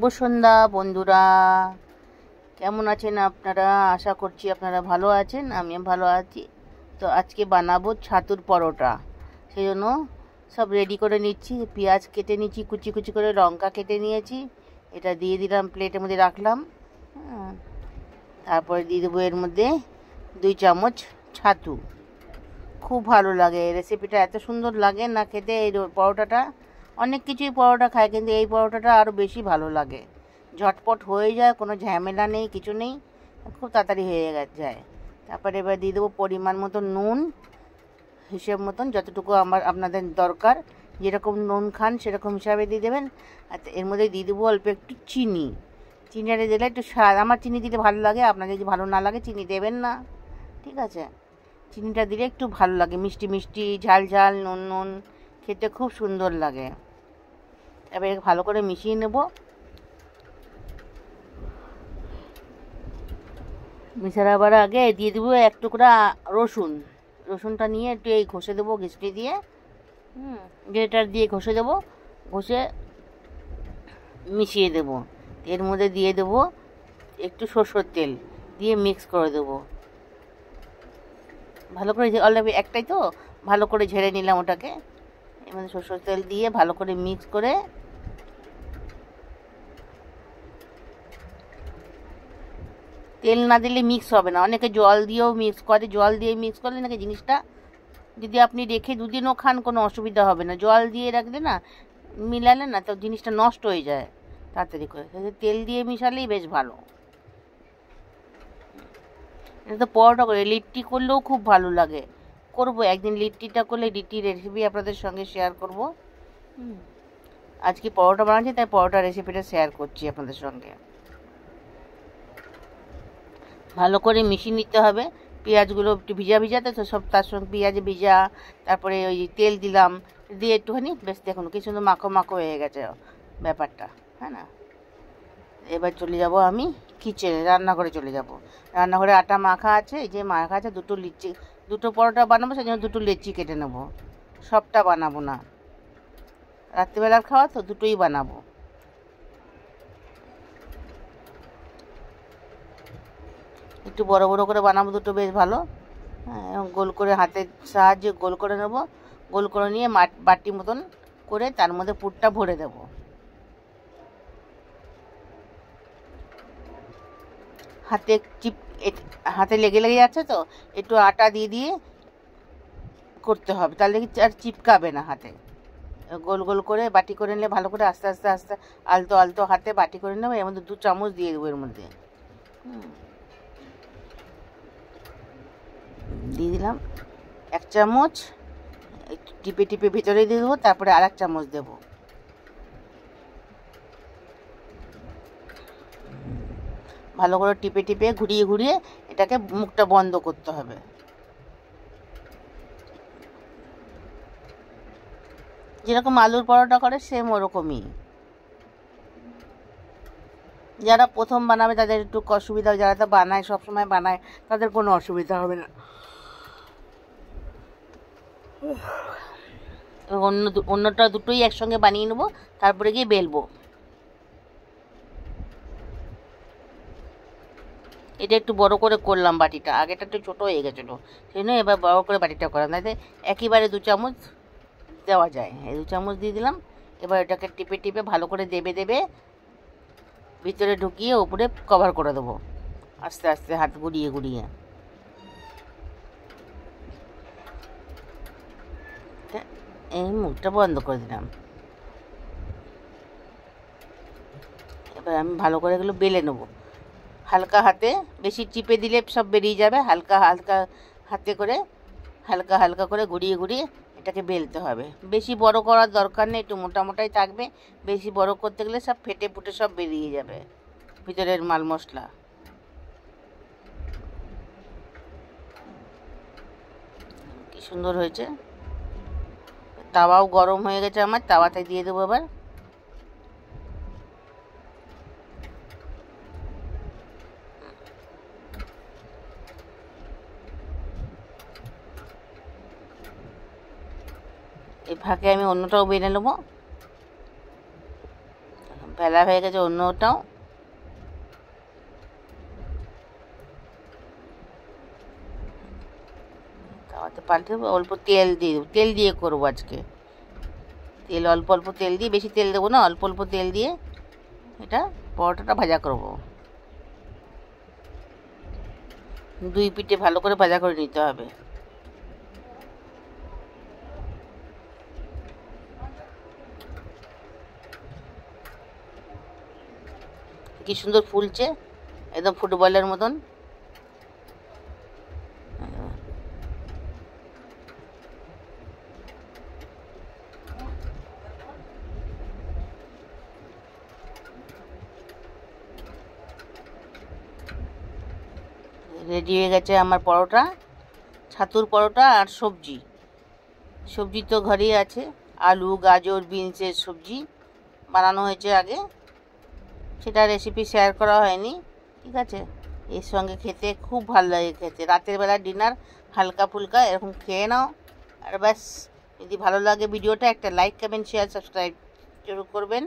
শুভ সন্ধ্যা বন্ধুরা, কেমন আছেন আপনারা? আশা করছি আপনারা ভালো আছেন, আমিও ভালো আছি। তো আজকে বানাবো ছাতুর পরোটা। সেই জন্য সব রেডি করে নিচ্ছি। পেঁয়াজ কেটে নিচ্ছি, কুচি কুচি করে লঙ্কা কেটে নিয়েছি, এটা দিয়ে দিলাম, প্লেটের মধ্যে রাখলাম। তারপরে দিয়ে দেবো এর মধ্যে 2 চামচ ছাতু। খুব ভালো লাগে রেসিপিটা, এত সুন্দর লাগে না খেতে। এই পরোটাটা অনেক কিছুই পরোটা খায়, কিন্তু এই পরোটাটা আরও বেশি ভালো লাগে। ঝটপট হয়ে যায়, কোনো ঝামেলা নেই, কিছু নেই, খুব তাড়াতাড়ি হয়ে যায়। তারপরে এবার দিয়ে দেবো পরিমাণ মতো নুন, হিসেব মতন যতটুকু আপনাদের দরকার, যেরকম নুন খান সেরকম হিসাবে দিয়ে দেবেন। আর এর মধ্যে দিয়ে দেবো অল্প একটু চিনি। চিনিটা দিলে একটু স্বাদ, আমার চিনি দিলে ভালো লাগে, আপনার যদি ভালো না লাগে চিনি দেবেন না, ঠিক আছে। চিনিটা দিলে একটু ভালো লাগে, মিষ্টি মিষ্টি, ঝাল ঝাল, নুন নুন, খেতে খুব সুন্দর লাগে। এবার ভালো করে মিশিয়ে নেব। মিশাবার আগে দিয়ে দেবো 1 টুকরা রসুন। রসুনটা নিয়ে একটু এই ঘষে দেবো, ঘিসটি দিয়ে গ্রেটার দিয়ে ঘষে দেবো, ঘষে মিশিয়ে দেবো। এর মধ্যে দিয়ে দেবো একটু সরষের তেল, দিয়ে মিক্স করে দেবো ভালো করে। অলরেডি একটাই তো, ভালো করে ঝেড়ে নিলাম ওটাকে। এবার সরষের তেল দিয়ে ভালো করে মিক্স করে তেল না দিলে মিক্স হবে না। অনেকে জল দিয়েও মিক্স করে, জল দিয়ে মিক্স করলে নাকি জিনিসটা যদি আপনি রেখে 2 দিনও খান কোনো অসুবিধা হবে না। জল দিয়ে রাখলে না, মিলালে না, তো জিনিসটা নষ্ট হয়ে যায় তাড়াতাড়ি করে। তেল দিয়ে মিশালেই বেশ ভালো। এটা তো পরোটা করে লিট্টি করলেও খুব ভালো লাগে। করবো একদিন লিট্টিটা করলে, লিট্টির রেসিপি আপনাদের সঙ্গে শেয়ার করব। আজকে পরোটা বানাচ্ছি, তাই পরোটা রেসিপিটা শেয়ার করছি আপনাদের সঙ্গে। ভালো করে মিশিয়ে নিতে হবে। পেঁয়াজগুলো একটু ভিজা ভিজাতে তো সব, তার সঙ্গে পেঁয়াজ ভিজা, তারপরে ওই তেল দিলাম, দিয়ে একটুখানি বেশ দেখুন কি সুন্দর মাখো মাখো হয়ে গেছে ব্যাপারটা, হ্যাঁ না। এবার চলে যাব আমি কিচেনে, রান্নাঘরে চলে যাব। রান্নাঘরে আটা মাখা আছে, এই যে মাখা আছে। 2 পরোটা বানাবো, সেই জন্য 2 লেচি কেটে নেবো। সবটা বানাবো না, রাত্রিবেলার খাওয়া তো, 2টোই বানাবো। একটু বড় বড় করে বানাবো, 2টো বেশ ভালো। হ্যাঁ, গোল করে হাতের সাহায্যে গোল করে নেব। গোল করে নিয়ে বাটি মতন করে তার মধ্যে পুরটা ভরে দেব। হাতে লেগে লেগে যাচ্ছে তো, একটু আটা দিয়ে দিয়ে করতে হবে, তাহলে কি আর চিপকাবে না হাতে। গোল গোল করে বাটি করে নিলে ভালো করে আস্তে আস্তে আস্তে আলতো আলতো হাতে বাটি করে নেবো। এর মধ্যে 2 চামচ দিয়ে দেবো, এর মধ্যে দিয়ে দিলাম 1 চামচ, একটু টিপে টিপে ভিতরে দিয়ে দেবো। তারপরে আর 1 চামচ দেবো। ভালো করে টিপে টিপে ঘুরিয়ে ঘুরিয়ে এটাকে মুখটা বন্ধ করতে হবে। যেরকম আলুর পরোটা করে সেম ওরকমই। যারা প্রথম বানাবে তাদের একটু অসুবিধা হবে, যারা তো বানায়, সবসময় বানায়, তাদের কোনো অসুবিধা হবে না। অন্যটা 2টোই একসঙ্গে বানিয়ে নেবো, তারপরে গিয়ে বেলবো। এটা একটু বড় করে করলাম বাটিটা, আগেটা একটু ছোটো হয়ে গেছিলো, সেই জন্য এবার বড় করে বাটিটা করলাম, তাতে একইবারে 2 চামচ দেওয়া যায়। এই 2 চামচ দিয়ে দিলাম। এবার এটাকে টিপে টিপে ভালো করে দেবে ভিতরে ঢুকিয়ে উপরে কভার করে দেবো, আস্তে আস্তে হাত ঘুরিয়ে ঘুরিয়ে। এই মুখটা বন্ধ করে দিলাম। এবার আমি ভালো করে এগুলো বেলে নেবো হালকা হাতে, বেশি চিপে দিলে সব বেরিয়ে যাবে। হালকা হালকা হাতে করে, হালকা হালকা করে ঘুরিয়ে ঘুরিয়ে এটাকে বেলতে হবে। বেশি বড় করার দরকার নেই, একটু মোটা মোটাই থাকবে। বেশি বড় করতে গেলে সব ফেটে ফুটে সব বেরিয়ে যাবে ভিতরের মাল মশলা। কি সুন্দর হয়েছে। তাওয়াও গরম হয়ে গেছে আমার, তাওয়াতে দিয়ে দেবো এবার। এই ফাঁকে আমি অন্যটাও বেলে নেবো। বেলা হয়ে গেছে অন্যটাও। তাওয়াতে পাল্টে অল্প তেল দিয়ে দেবো, তেল দিয়ে করবো আজকে। তেল অল্প অল্প তেল দিয়ে, বেশি তেল দেবো না, অল্প অল্প তেল দিয়ে এটা পরোটাটা ভাজা করব। দুই পিঠে ভালো করে ভাজা করে নিতে হবে। কি সুন্দর ফুলছে, একদম ফুটবলের মতন। রেডি হয়ে গেছে আমার পরোটা, ছাতুর পরোটা আর সবজি। সবজি তো ঘরেই আছে, আলু, গাজর, বিনসের সবজি বানানো হয়েছে আগে, সেটা রেসিপি শেয়ার করা হয়নি। ঠিক আছে, এর সঙ্গে খেতে খুব ভালো লাগে খেতে। রাতের বেলা ডিনার হালকা ফুলকা এরকম খেয়ে নাও। আর ব্যাস, যদি ভালো লাগে ভিডিওটা একটা লাইক, কমেন্ট, শেয়ার, সাবস্ক্রাইব শুরু করবেন।